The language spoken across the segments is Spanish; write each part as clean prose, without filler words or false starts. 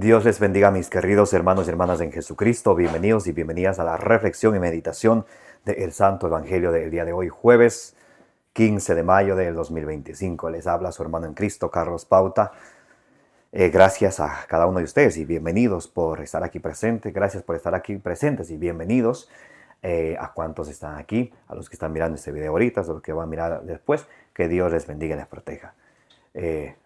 Dios les bendiga, mis queridos hermanos y hermanas en Jesucristo. Bienvenidos y bienvenidas a la reflexión y meditación del Santo Evangelio del día de hoy, jueves 15 de mayo del 2025. Les habla su hermano en Cristo, Carlos Pauta. Gracias a cada uno de ustedes y bienvenidos por estar aquí presentes. Gracias por estar aquí presentes y bienvenidos a cuantos están aquí, a los que están mirando este video ahorita, a los que van a mirar después. Que Dios les bendiga y les proteja.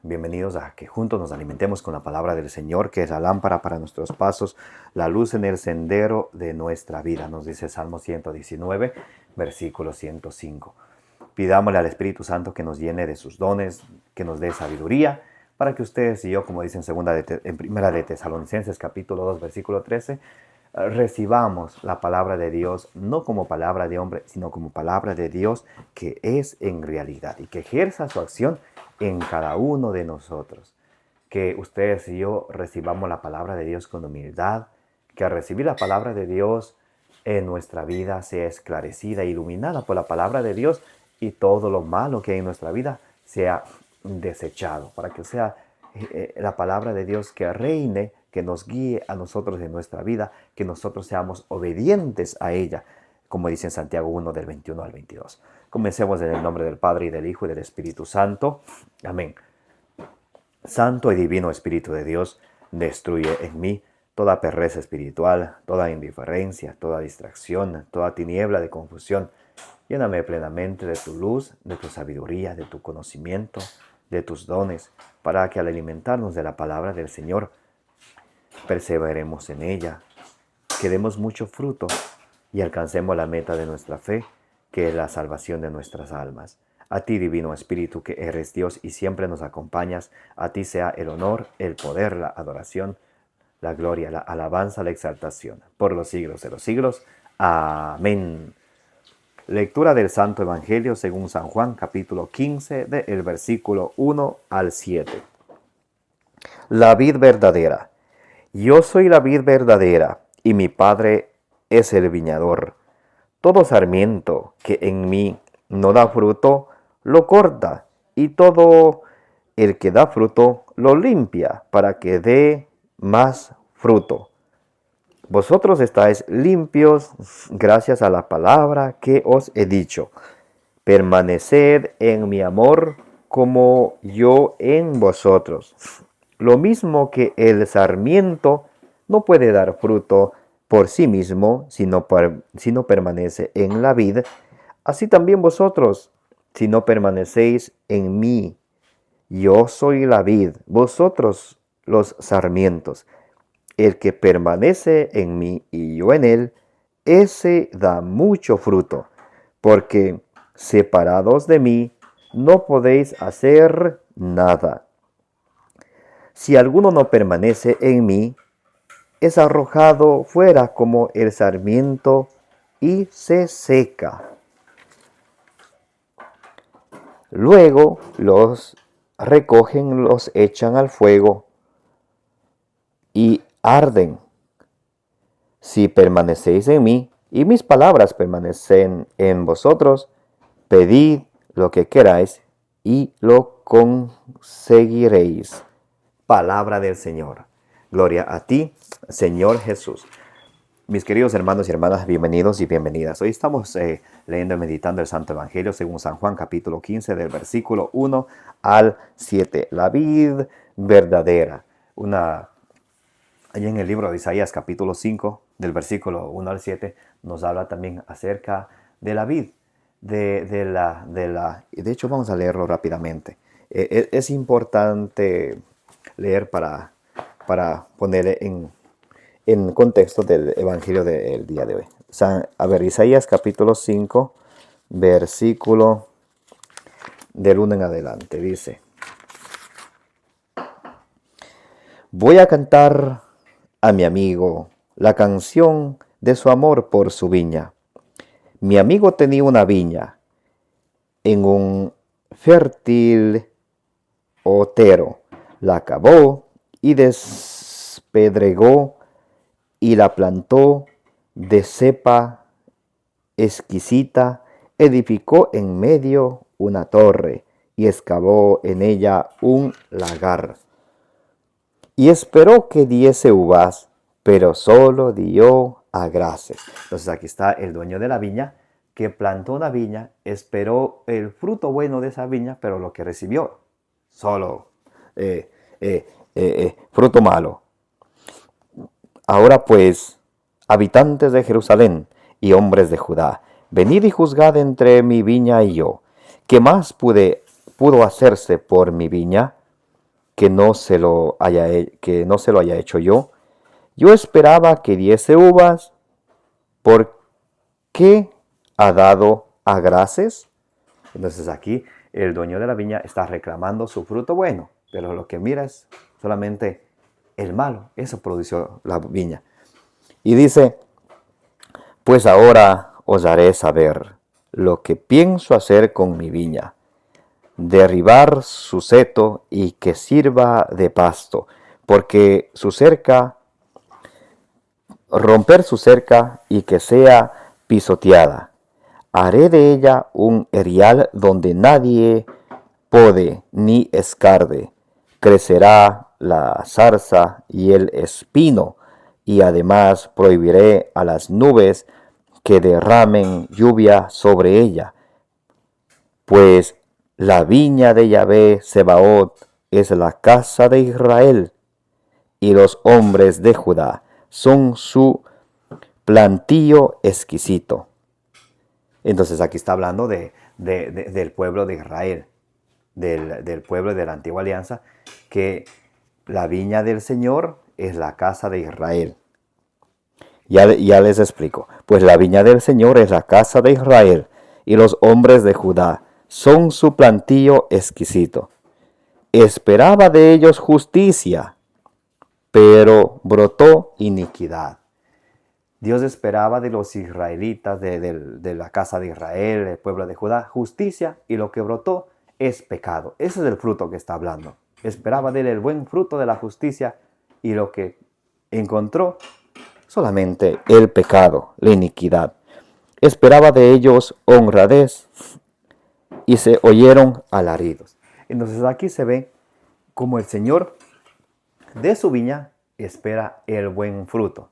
Bienvenidos a que juntos nos alimentemos con la palabra del Señor, que es la lámpara para nuestros pasos, la luz en el sendero de nuestra vida, nos dice Salmo 119, versículo 105. Pidámosle al Espíritu Santo que nos llene de sus dones, que nos dé sabiduría, para que ustedes y yo, como dice en Primera de Tesalonicenses capítulo 2, versículo 13, recibamos la palabra de Dios no como palabra de hombre, sino como palabra de Dios que es en realidad y que ejerza su acción en cada uno de nosotros. Que ustedes y yo recibamos la palabra de Dios con humildad, que al recibir la palabra de Dios en nuestra vida sea esclarecida, iluminada por la palabra de Dios y todo lo malo que hay en nuestra vida sea desechado, para que sea la palabra de Dios que reine, que nos guíe a nosotros en nuestra vida, que nosotros seamos obedientes a ella, como dice en Santiago 1 del 21 al 22. Comencemos en el nombre del Padre y del Hijo y del Espíritu Santo. Amén. Santo y divino Espíritu de Dios, destruye en mí toda pereza espiritual, toda indiferencia, toda distracción, toda tiniebla de confusión. Lléname plenamente de tu luz, de tu sabiduría, de tu conocimiento, de tus dones, para que al alimentarnos de la palabra del Señor, perseveremos en ella, que demos mucho fruto y alcancemos la meta de nuestra fe, que es la salvación de nuestras almas. A ti, Divino Espíritu, que eres Dios y siempre nos acompañas, a ti sea el honor, el poder, la adoración, la gloria, la alabanza, la exaltación, por los siglos de los siglos. Amén. Lectura del Santo Evangelio según San Juan, capítulo 15, del versículo 1 al 7. La vid verdadera. Yo soy la vid verdadera, y mi Padre es el viñador. Todo sarmiento que en mí no da fruto, lo corta, y todo el que da fruto, lo limpia, para que dé más fruto. Vosotros estáis limpios gracias a la palabra que os he dicho. Permaneced en mi amor como yo en vosotros. Lo mismo que el sarmiento no puede dar fruto por sí mismo si no permanece en la vid, así también vosotros, si no permanecéis en mí. Yo soy la vid, vosotros los sarmientos. El que permanece en mí y yo en él, ese da mucho fruto, porque separados de mí no podéis hacer nada. Si alguno no permanece en mí, es arrojado fuera como el sarmiento y se seca. Luego los recogen, los echan al fuego y arden. Si permanecéis en mí y mis palabras permanecen en vosotros, pedid lo que queráis y lo conseguiréis. Palabra del Señor. Gloria a ti, Señor Jesús. Mis queridos hermanos y hermanas, bienvenidos y bienvenidas. Hoy estamos leyendo y meditando el Santo Evangelio según San Juan, capítulo 15, del versículo 1 al 7. La vid verdadera. Allí en el libro de Isaías, capítulo 5, del versículo 1 al 7, nos habla también acerca de la vid. De hecho, vamos a leerlo rápidamente. Es importante leer para poner en contexto del Evangelio del día de hoy. Isaías capítulo 5, versículo del 1 en adelante, dice: Voy a cantar a mi amigo la canción de su amor por su viña. Mi amigo tenía una viña en un fértil otero. La cavó y despedregó y la plantó de cepa exquisita, edificó en medio una torre y excavó en ella un lagar. y esperó que diese uvas, pero solo dio agraces. Entonces aquí está el dueño de la viña que plantó una viña, esperó el fruto bueno de esa viña, pero lo que recibió, solo fruto malo. Ahora pues, habitantes de Jerusalén y hombres de Judá, venid y juzgad entre mi viña y yo. ¿Qué más pudo hacerse por mi viña que no se lo haya hecho yo? Yo esperaba que diese uvas. ¿Por qué ha dado agraces? Entonces aquí el dueño de la viña está reclamando su fruto bueno, pero lo que mira es solamente el malo. Eso produjo la viña. Y dice, pues ahora os haré saber lo que pienso hacer con mi viña. Derribar su seto y que sirva de pasto, porque romper su cerca y que sea pisoteada. Haré de ella un erial donde nadie pode ni escarde. Crecerá la zarza y el espino, y además prohibiré a las nubes que derramen lluvia sobre ella, pues la viña de Yahvé Sebaot es la casa de Israel, y los hombres de Judá son su plantío exquisito. Entonces aquí está hablando del pueblo de Israel, del pueblo de la antigua alianza, que la viña del Señor es la casa de Israel. Ya les explico. Pues la viña del Señor es la casa de Israel, y los hombres de Judá son su plantío exquisito. Esperaba de ellos justicia, pero brotó iniquidad. Dios esperaba de los israelitas, de la casa de Israel, el pueblo de Judá, justicia, y lo que brotó es pecado. Ese es el fruto que está hablando. Esperaba de él el buen fruto de la justicia, y lo que encontró solamente el pecado, la iniquidad. Esperaba de ellos honradez, y se oyeron alaridos. Entonces aquí se ve como el Señor de su viña espera el buen fruto.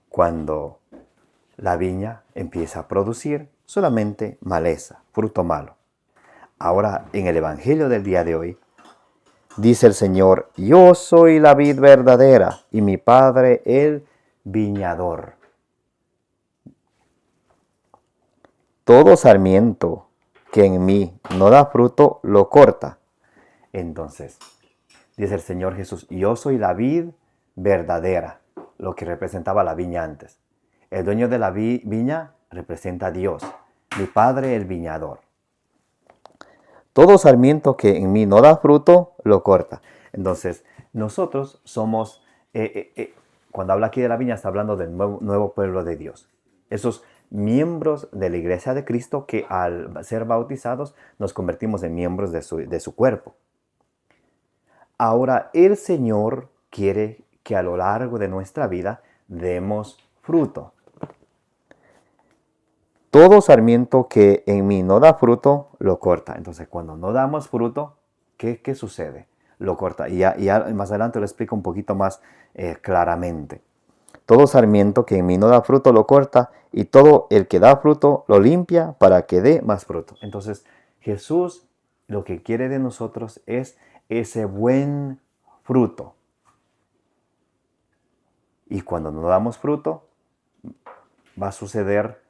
Cuando la viña empieza a producir solamente maleza, fruto malo. Ahora, en el Evangelio del día de hoy, dice el Señor, yo soy la vid verdadera y mi Padre el viñador. Todo sarmiento que en mí no da fruto, lo corta. Entonces, dice el Señor Jesús, yo soy la vid verdadera, lo que representaba la viña antes. El dueño de la viña representa a Dios, mi Padre el viñador. Todo sarmiento que en mí no da fruto, lo corta. Entonces, nosotros somos, cuando habla aquí de la viña, está hablando del nuevo pueblo de Dios. Esos miembros de la iglesia de Cristo que al ser bautizados nos convertimos en miembros de su cuerpo. Ahora, el Señor quiere que a lo largo de nuestra vida demos fruto. Todo sarmiento que en mí no da fruto, lo corta. Entonces, cuando no damos fruto, ¿qué sucede? Lo corta. Y ya más adelante lo explico un poquito más claramente. Todo sarmiento que en mí no da fruto, lo corta. Y todo el que da fruto, lo limpia para que dé más fruto. Entonces, Jesús lo que quiere de nosotros es ese buen fruto. Y cuando no damos fruto, va a suceder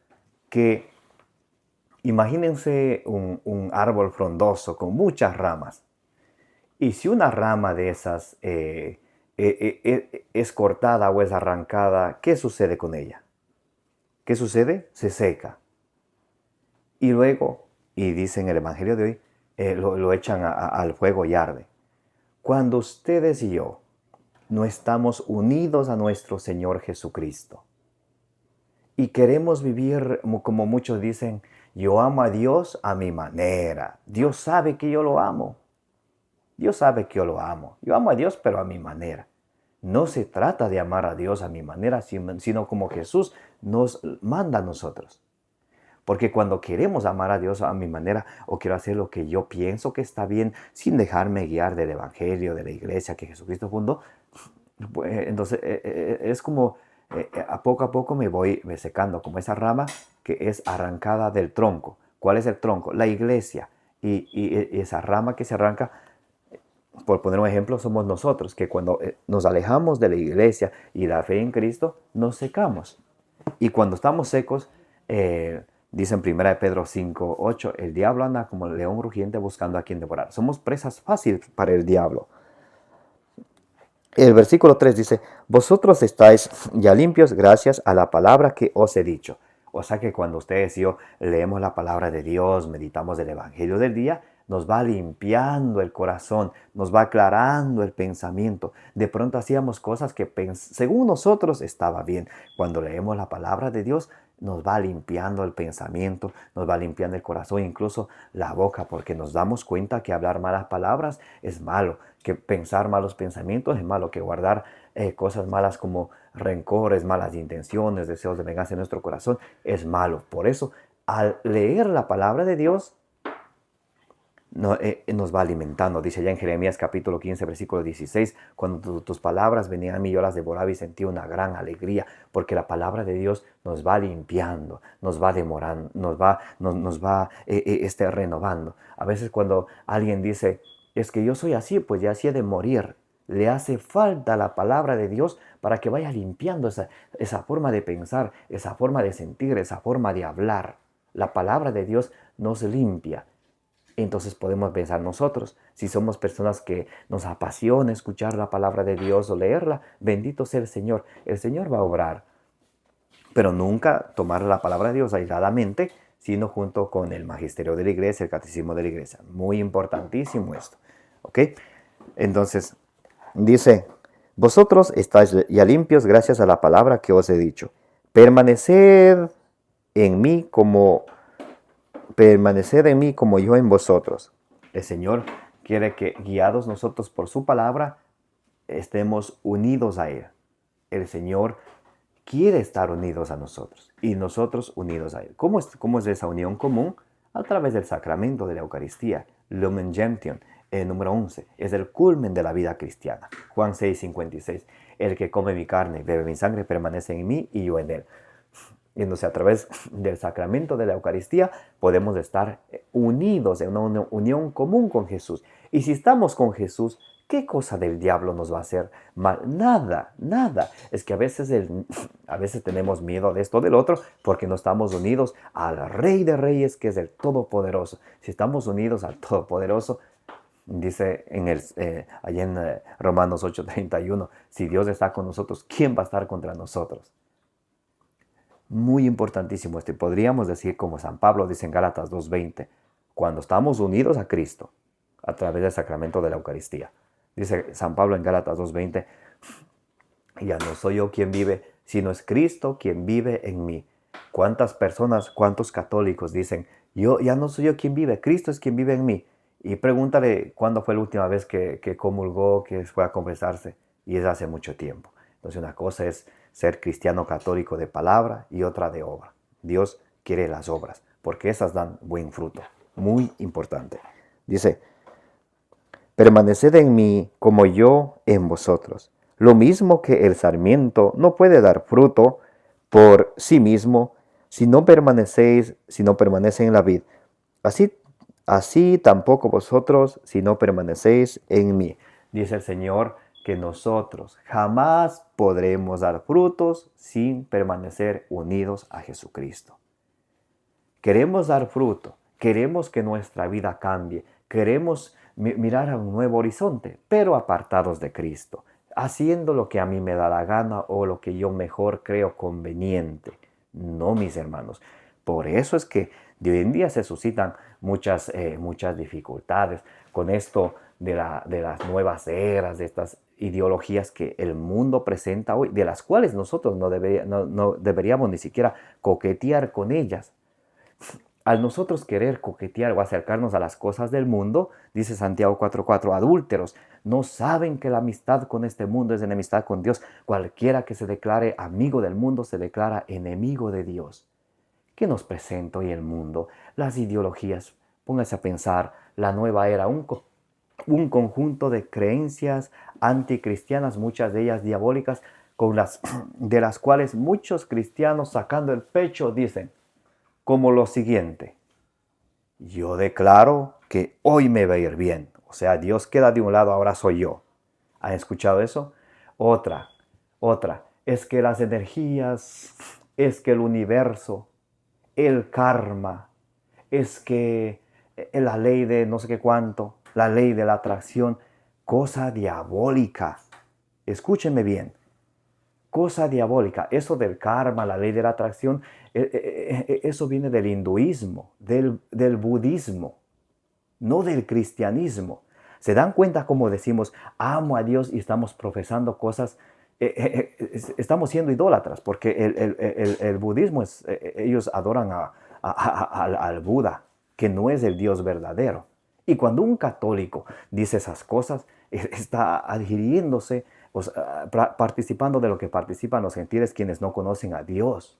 que imagínense un árbol frondoso con muchas ramas. Y si una rama de esas es cortada o es arrancada, ¿qué sucede con ella? ¿Qué sucede? Se seca. Y luego, y dice en el Evangelio de hoy, lo echan al fuego y arde. Cuando ustedes y yo no estamos unidos a nuestro Señor Jesucristo y queremos vivir como muchos dicen, yo amo a Dios a mi manera. Dios sabe que yo lo amo. Dios sabe que yo lo amo. Yo amo a Dios, pero a mi manera. No se trata de amar a Dios a mi manera, sino como Jesús nos manda a nosotros. Porque cuando queremos amar a Dios a mi manera o quiero hacer lo que yo pienso que está bien sin dejarme guiar del Evangelio, de la iglesia que Jesucristo fundó, pues, entonces es como a poco me voy secando, como esa rama que es arrancada del tronco. ¿Cuál es el tronco? La iglesia. Y esa rama que se arranca, por poner un ejemplo, somos nosotros, que cuando nos alejamos de la iglesia y la fe en Cristo, nos secamos. Y cuando estamos secos, dice en 1 Pedro 5:8, el diablo anda como el león rugiente buscando a quien devorar. Somos presas fáciles para el diablo. El versículo 3 dice, vosotros estáis ya limpios gracias a la palabra que os he dicho. O sea que cuando ustedes y yo leemos la palabra de Dios, meditamos el evangelio del día, nos va limpiando el corazón, nos va aclarando el pensamiento. De pronto hacíamos cosas que según nosotros estaba bien. Cuando leemos la palabra de Dios, nos va limpiando el pensamiento, nos va limpiando el corazón, incluso la boca, porque nos damos cuenta que hablar malas palabras es malo, que pensar malos pensamientos es malo, que guardar cosas malas como rencores, malas intenciones, deseos de venganza en nuestro corazón es malo. Por eso, al leer la palabra de Dios, nos va alimentando. Dice ya en Jeremías capítulo 15, versículo 16, cuando tus palabras venían a mí, yo las devoraba y sentí una gran alegría, porque la palabra de Dios nos va limpiando, nos va demorando, nos va renovando. A veces cuando alguien dice, es que yo soy así, pues ya así he de morir, le hace falta la palabra de Dios para que vaya limpiando esa forma de pensar, esa forma de sentir, esa forma de hablar. La palabra de Dios nos limpia. Entonces podemos pensar nosotros, si somos personas que nos apasiona escuchar la palabra de Dios o leerla, bendito sea el Señor va a obrar. Pero nunca tomar la palabra de Dios aisladamente, sino junto con el magisterio de la iglesia, el catecismo de la iglesia. Muy importantísimo esto. ¿Ok? Entonces, dice, vosotros estáis ya limpios gracias a la palabra que os he dicho. Permaneced en mí como yo en vosotros. El Señor quiere que, guiados nosotros por su palabra, estemos unidos a Él. El Señor quiere estar unidos a nosotros y nosotros unidos a Él. ¿Cómo es esa unión común? A través del sacramento de la Eucaristía, Lumen Gentium, número 11. Es el culmen de la vida cristiana. Juan 6:56. El que come mi carne y bebe mi sangre permanece en mí y yo en él. Y entonces a través del sacramento de la Eucaristía podemos estar unidos en una unión común con Jesús. Y si estamos con Jesús, ¿qué cosa del diablo nos va a hacer mal? Nada, nada. Es que a veces tenemos miedo de esto o del otro porque no estamos unidos al Rey de Reyes, que es el Todopoderoso. Si estamos unidos al Todopoderoso, dice allá en Romanos 8:31, si Dios está con nosotros, ¿quién va a estar contra nosotros? Muy importantísimo esto. Y podríamos decir como San Pablo dice en Gálatas 2:20, cuando estamos unidos a Cristo a través del sacramento de la Eucaristía. Dice San Pablo en Gálatas 2:20, ya no soy yo quien vive, sino es Cristo quien vive en mí. ¿Cuántas personas, cuántos católicos dicen, ya no soy yo quien vive, Cristo es quien vive en mí? Y pregúntale cuándo fue la última vez que comulgó, que fue a confesarse. Y es hace mucho tiempo. Entonces una cosa es ser cristiano católico de palabra y otra de obra. Dios quiere las obras, porque esas dan buen fruto. Muy importante. Dice, permaneced en mí como yo en vosotros. Lo mismo que el sarmiento no puede dar fruto por sí mismo si no permanece en la vid. Así tampoco vosotros si no permanecéis en mí. Dice el Señor que nosotros jamás podremos dar frutos sin permanecer unidos a Jesucristo. Queremos dar fruto, queremos que nuestra vida cambie, queremos mirar a un nuevo horizonte, pero apartados de Cristo, haciendo lo que a mí me da la gana o lo que yo mejor creo conveniente. No, mis hermanos. Por eso es que de hoy en día se suscitan muchas dificultades con esto de las nuevas eras, de estas ideologías que el mundo presenta hoy, de las cuales nosotros no deberíamos ni siquiera coquetear con ellas. Al nosotros querer coquetear o acercarnos a las cosas del mundo, dice Santiago 4:4, adúlteros, no saben que la amistad con este mundo es enemistad con Dios. Cualquiera que se declare amigo del mundo se declara enemigo de Dios. ¿Qué nos presenta hoy el mundo? Las ideologías. Póngase a pensar, la nueva era, un conjunto de creencias anticristianas, muchas de ellas diabólicas, de las cuales muchos cristianos sacando el pecho dicen, como lo siguiente: yo declaro que hoy me va a ir bien. O sea, Dios queda de un lado, ahora soy yo. ¿Han escuchado eso? Otra. Es que las energías, es que el universo, el karma, es que la ley de no sé qué cuánto, la ley de la atracción, cosa diabólica. Escúchenme bien, cosa diabólica. Eso del karma, la ley de la atracción, eso viene del hinduismo, del budismo, no del cristianismo. ¿Se dan cuenta cómo decimos, amo a Dios y estamos profesando cosas? Estamos siendo idólatras, porque el budismo, ellos adoran al Buda, que no es el Dios verdadero. Y cuando un católico dice esas cosas, está adhiriéndose, o sea, participando de lo que participan los gentiles quienes no conocen a Dios.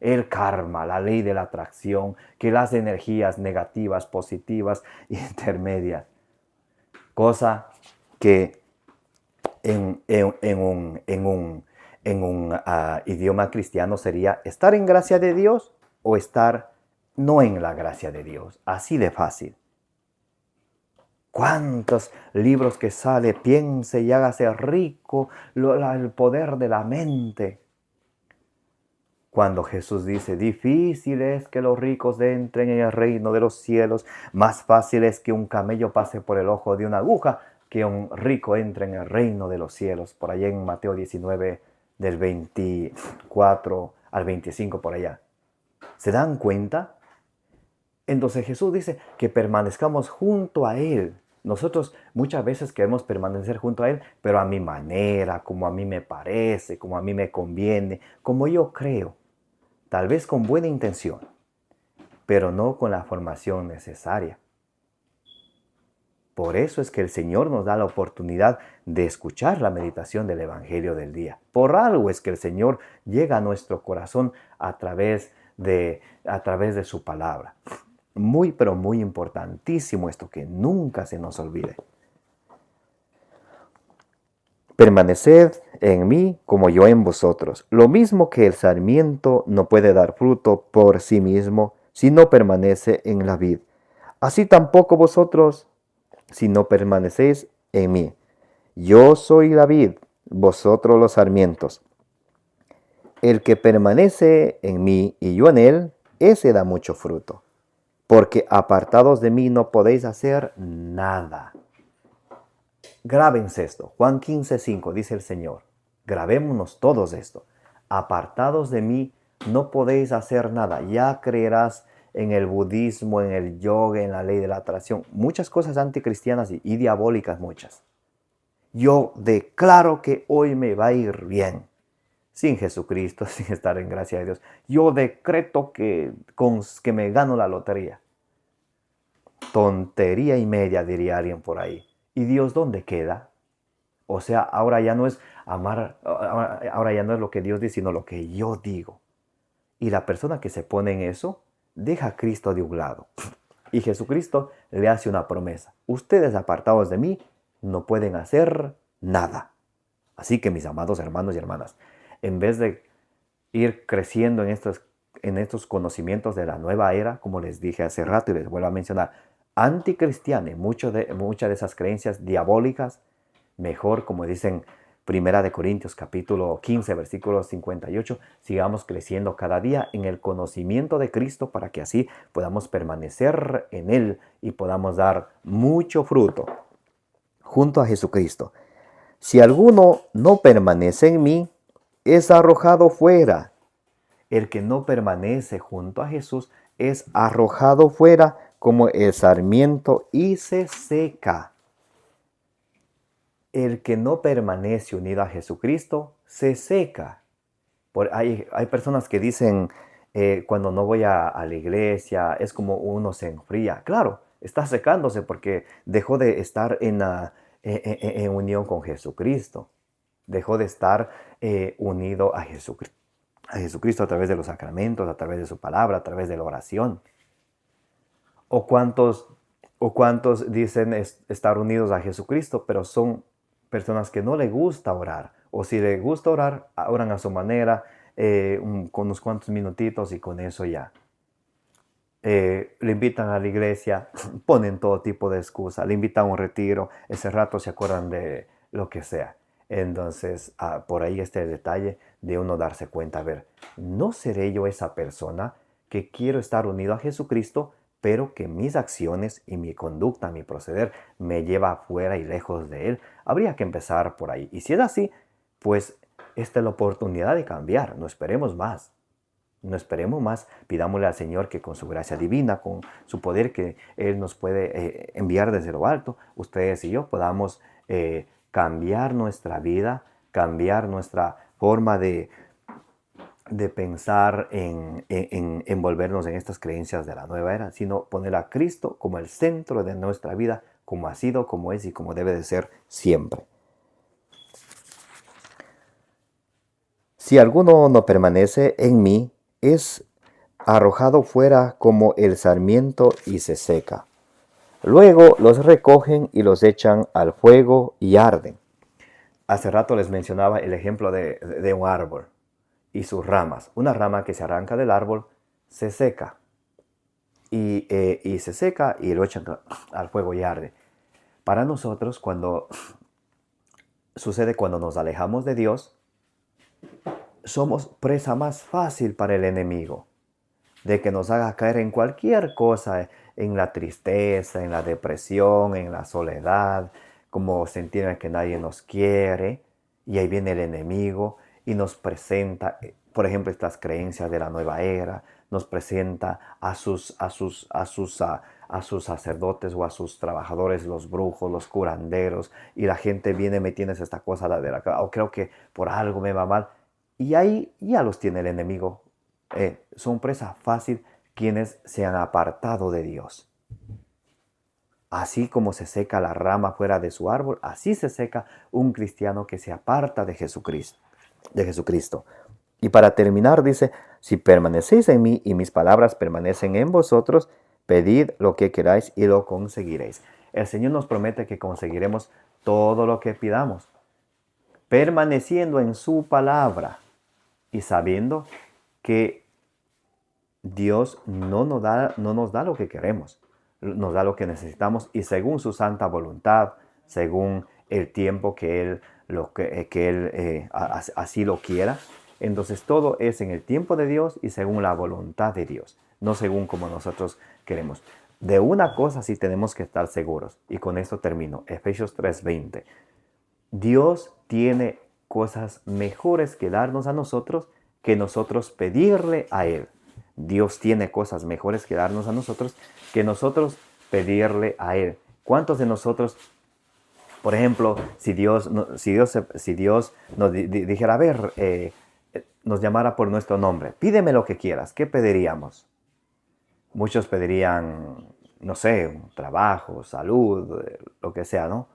El karma, la ley de la atracción, que las energías negativas, positivas e intermedias. Cosa que en un idioma cristiano sería estar en gracia de Dios o estar no en la gracia de Dios. Así de fácil. ¿Cuántos libros que sale? Piense y hágase rico, el poder de la mente. Cuando Jesús dice, difícil es que los ricos entren en el reino de los cielos, más fácil es que un camello pase por el ojo de una aguja, que un rico entre en el reino de los cielos. Por allá en Mateo 19, del 24 al 25, por allá. ¿Se dan cuenta? Entonces Jesús dice que permanezcamos junto a Él. Nosotros muchas veces queremos permanecer junto a Él, pero a mi manera, como a mí me parece, como a mí me conviene, como yo creo. Tal vez con buena intención, pero no con la formación necesaria. Por eso es que el Señor nos da la oportunidad de escuchar la meditación del Evangelio del día. Por algo es que el Señor llega a nuestro corazón a través de su palabra. Muy, pero muy importantísimo esto, que nunca se nos olvide. Permaneced en mí como yo en vosotros. Lo mismo que el sarmiento no puede dar fruto por sí mismo si no permanece en la vid. Así tampoco vosotros si no permanecéis en mí. Yo soy la vid, vosotros los sarmientos. El que permanece en mí y yo en él, ese da mucho fruto. Porque apartados de mí no podéis hacer nada. Grábense esto. Juan 15:5 dice el Señor. Grabémonos todos esto. Apartados de mí no podéis hacer nada. Ya creerás en el budismo, en el yoga, en la ley de la atracción. Muchas cosas anticristianas y diabólicas muchas. Yo declaro que hoy me va a ir bien. Sin Jesucristo, sin estar en gracia de Dios. Yo decreto que me gano la lotería. Tontería y media, diría alguien por ahí. ¿Y Dios dónde queda? O sea, ahora ya no es amar, ahora ya no es lo que Dios dice, sino lo que yo digo. Y la persona que se pone en eso, deja a Cristo de un lado. Y Jesucristo le hace una promesa. Ustedes apartados de mí no pueden hacer nada. Así que mis amados hermanos y hermanas, en vez de ir creciendo en estos conocimientos de la nueva era, como les dije hace rato y les vuelvo a mencionar, anticristiana y muchas de esas creencias diabólicas, mejor, como dicen Primera de Corintios capítulo 15, versículo 58, sigamos creciendo cada día en el conocimiento de Cristo para que así podamos permanecer en Él y podamos dar mucho fruto junto a Jesucristo. Si alguno no permanece en mí, es arrojado fuera. El que no permanece junto a Jesús es arrojado fuera como el sarmiento y se seca. El que no permanece unido a Jesucristo se seca. Hay personas que dicen, cuando no voy a la iglesia, es como uno se enfría. Claro, está secándose porque dejó de estar en unión con Jesucristo. Dejó de estar unido a a Jesucristo a través de los sacramentos, a través de su palabra, a través de la oración? ¿O cuántos dicen estar unidos a Jesucristo, pero son personas que no les gusta orar? O si les gusta orar, oran a su manera, con unos cuantos minutitos y con eso ya. Le invitan a la iglesia, ponen todo tipo de excusa, le invitan a un retiro, ese rato se acuerdan de lo que sea. Entonces, por ahí está el detalle de uno darse cuenta, a ver, ¿no seré yo esa persona que quiero estar unido a Jesucristo, pero que mis acciones y mi conducta, mi proceder, me lleva afuera y lejos de Él? Habría que empezar por ahí. Y si es así, pues esta es la oportunidad de cambiar, no esperemos más. No esperemos más, pidámosle al Señor que con su gracia divina, con su poder que Él nos puede enviar desde lo alto, ustedes y yo podamos cambiar nuestra vida, cambiar nuestra forma de pensar en envolvernos en estas creencias de la nueva era, sino poner a Cristo como el centro de nuestra vida, como ha sido, como es y como debe de ser siempre. Si alguno no permanece en mí, es arrojado fuera como el sarmiento y se seca. Luego los recogen y los echan al fuego y arden. Hace rato les mencionaba el ejemplo de un árbol y sus ramas. Una rama que se arranca del árbol se seca y se seca y lo echan al fuego y arde. Para nosotros, cuando nos alejamos de Dios, somos presa más fácil para el enemigo, de que nos haga caer en cualquier cosa, en la tristeza, en la depresión, en la soledad, como sentir que nadie nos quiere, y ahí viene el enemigo y nos presenta, por ejemplo, estas creencias de la nueva era, nos presenta a sus sacerdotes o a sus trabajadores, los brujos, los curanderos, y la gente viene metiéndose esta cosa de la cara, o creo que por algo me va mal. Y ahí ya los tiene el enemigo. Son presa fácil quienes se han apartado de Dios. Así como se seca la rama fuera de su árbol, así se seca un cristiano que se aparta de Jesucristo. Y para terminar dice, si permanecéis en mí y mis palabras permanecen en vosotros, pedid lo que queráis y lo conseguiréis. El Señor nos promete que conseguiremos todo lo que pidamos, permaneciendo en su palabra y sabiendo que Dios no nos da lo que queremos, nos da lo que necesitamos y según su santa voluntad, según el tiempo que Él así lo quiera. Entonces todo es en el tiempo de Dios y según la voluntad de Dios, no según como nosotros queremos. De una cosa sí tenemos que estar seguros, y con esto termino. Efesios 3:20. Dios tiene cosas mejores que darnos a nosotros que nosotros pedirle a Él. Dios tiene cosas mejores que darnos a nosotros que nosotros pedirle a Él. ¿Cuántos de nosotros, por ejemplo, si Dios nos dijera, a ver, nos llamara por nuestro nombre, pídeme lo que quieras, ¿qué pediríamos? Muchos pedirían, no sé, un trabajo, salud, lo que sea, ¿no?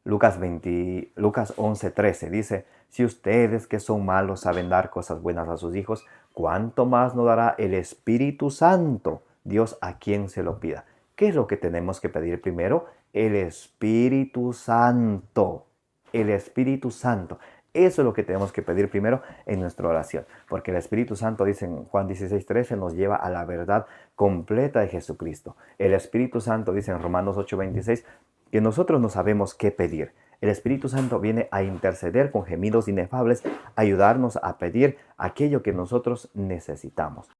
Lucas 11:13 dice, si ustedes que son malos saben dar cosas buenas a sus hijos, ¿cuánto más nos dará el Espíritu Santo, Dios, a quien se lo pida? ¿Qué es lo que tenemos que pedir primero? El Espíritu Santo. El Espíritu Santo. Eso es lo que tenemos que pedir primero en nuestra oración. Porque el Espíritu Santo, dice en Juan 16:13, nos lleva a la verdad completa de Jesucristo. El Espíritu Santo, dice en Romanos 8:26, que nosotros no sabemos qué pedir. El Espíritu Santo viene a interceder con gemidos inefables, a ayudarnos a pedir aquello que nosotros necesitamos.